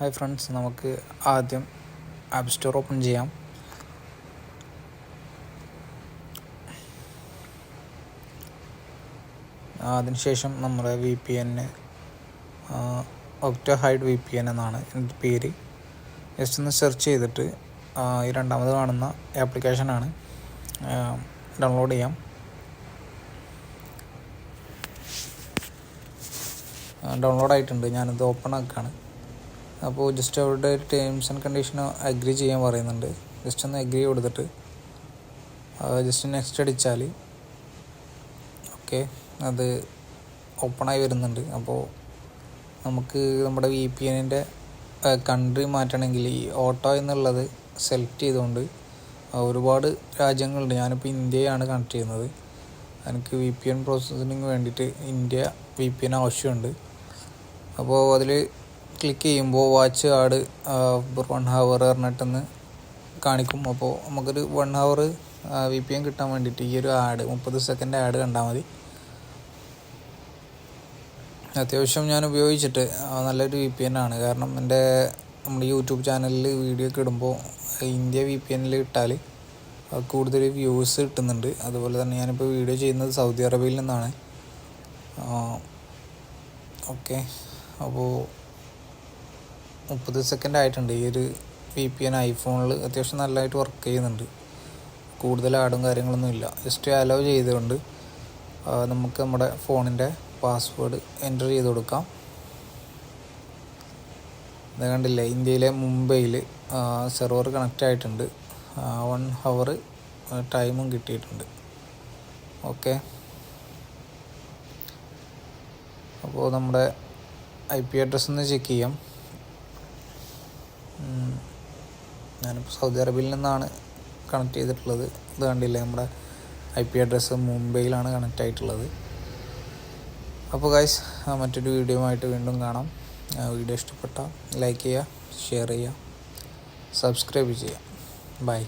Hi friends, നമുക്ക് ആദ്യം app store open ചെയ്യാം. അതിനുശേഷം നമ്മുടെ VPN OctaHide VPN എന്നാണ് എൻ്റെ പേര്. ജസ്റ്റ് ഒന്ന് സെർച്ച് ചെയ്തിട്ട് ഈ രണ്ടാമത് കാണുന്ന ആപ്ലിക്കേഷനാണ് ഡൗൺലോഡ് ചെയ്യാം. ഡൗൺലോഡ് ആയിട്ടുണ്ട്. ഞാനിത് ഓപ്പൺ ആക്കുകയാണ്. അപ്പോൾ ജസ്റ്റ് അവരുടെ ടേംസ് ആൻഡ് കണ്ടീഷൻ അഗ്രി ചെയ്യാൻ പറയുന്നുണ്ട്. ജസ്റ്റ് ഒന്ന് അഗ്രി കൊടുത്തിട്ട് ജസ്റ്റ് നെക്സ്റ്റ് അടിച്ചാൽ ഓക്കെ അത് ഓപ്പണായി വരുന്നുണ്ട്. അപ്പോൾ നമുക്ക് നമ്മുടെ VPNൻ്റെ കൺട്രി മാറ്റണമെങ്കിൽ ഈ ഓട്ടോ എന്നുള്ളത് സെലക്ട് ചെയ്തുകൊണ്ട് ഒരുപാട് രാജ്യങ്ങളുണ്ട്. ഞാനിപ്പോൾ ഇന്ത്യയാണ് കണക്ട് ചെയ്യുന്നത്. എനിക്ക് VPN പ്രോസസ്സിങ്ങിന് വേണ്ടിയിട്ട് ഇന്ത്യ VPN ആവശ്യമുണ്ട്. അപ്പോൾ അതിൽ ക്ലിക്ക് ചെയ്യുമ്പോൾ വാച്ച് ആഡ് ഫോർ 1 hour പറഞ്ഞിട്ടെന്ന് കാണിക്കും. അപ്പോൾ നമുക്കൊരു 1 hour VPN കിട്ടാൻ വേണ്ടിയിട്ട് ഈ ഒരു 30 സെക്കൻഡ് ആഡ് കണ്ടാൽ മതി. അത്യാവശ്യം ഞാൻ ഉപയോഗിച്ചിട്ട് നല്ലൊരു VPN ആണ്. കാരണം നമ്മുടെ യൂട്യൂബ് ചാനലിൽ വീഡിയോ ഒക്കെ ഇടുമ്പോൾ ഇന്ത്യ VPNൽ ഇട്ടാൽ കൂടുതൽ വ്യൂസ് കിട്ടുന്നുണ്ട്. അതുപോലെ തന്നെ ഞാനിപ്പോൾ വീഡിയോ ചെയ്യുന്നത് സൗദി അറേബ്യയിൽ നിന്നാണ്. ഓക്കെ, അപ്പോൾ 30 സെക്കൻഡ് ആയിട്ടുണ്ട്. ഈ ഒരു VPN ഐഫോണിൽ അത്യാവശ്യം നല്ലതായിട്ട് വർക്ക് ചെയ്യുന്നുണ്ട്. കൂടുതൽ ആഡും കാര്യങ്ങളൊന്നും ഇല്ല. ജസ്റ്റ് അലോ ചെയ്തുകൊണ്ട് നമുക്ക് നമ്മുടെ ഫോണിൻ്റെ പാസ്വേഡ് എൻ്റർ ചെയ്ത് കൊടുക്കാം. ഇത് കണ്ടില്ലേ, ഇന്ത്യയിലെ മുംബൈയിൽ സെർവർ കണക്റ്റ് ആയിട്ടുണ്ട്. 1 hour ടൈമും കിട്ടിയിട്ടുണ്ട്. ഓക്കെ, അപ്പോൾ നമ്മുടെ IP അഡ്രസ്സ് ഒന്ന് ചെക്ക് ചെയ്യാം. ഞാനിപ്പോൾ സൗദി അറേബ്യയിൽ നിന്നാണ് കണക്ട് ചെയ്തിട്ടുള്ളത്. ഇത് കണ്ടില്ലേ, നമ്മുടെ IP അഡ്രസ്സ് മുംബൈയിലാണ് കണക്റ്റ് ആയിട്ടുള്ളത്. അപ്പോൾ ഗൈസ്, മറ്റൊരു വീഡിയോ ആയിട്ട് വീണ്ടും കാണാം. വീഡിയോ ഇഷ്ടപ്പെട്ടാൽ ലൈക്ക് ചെയ്യുക, ഷെയർ ചെയ്യുക, സബ്സ്ക്രൈബ് ചെയ്യുക. ബൈ.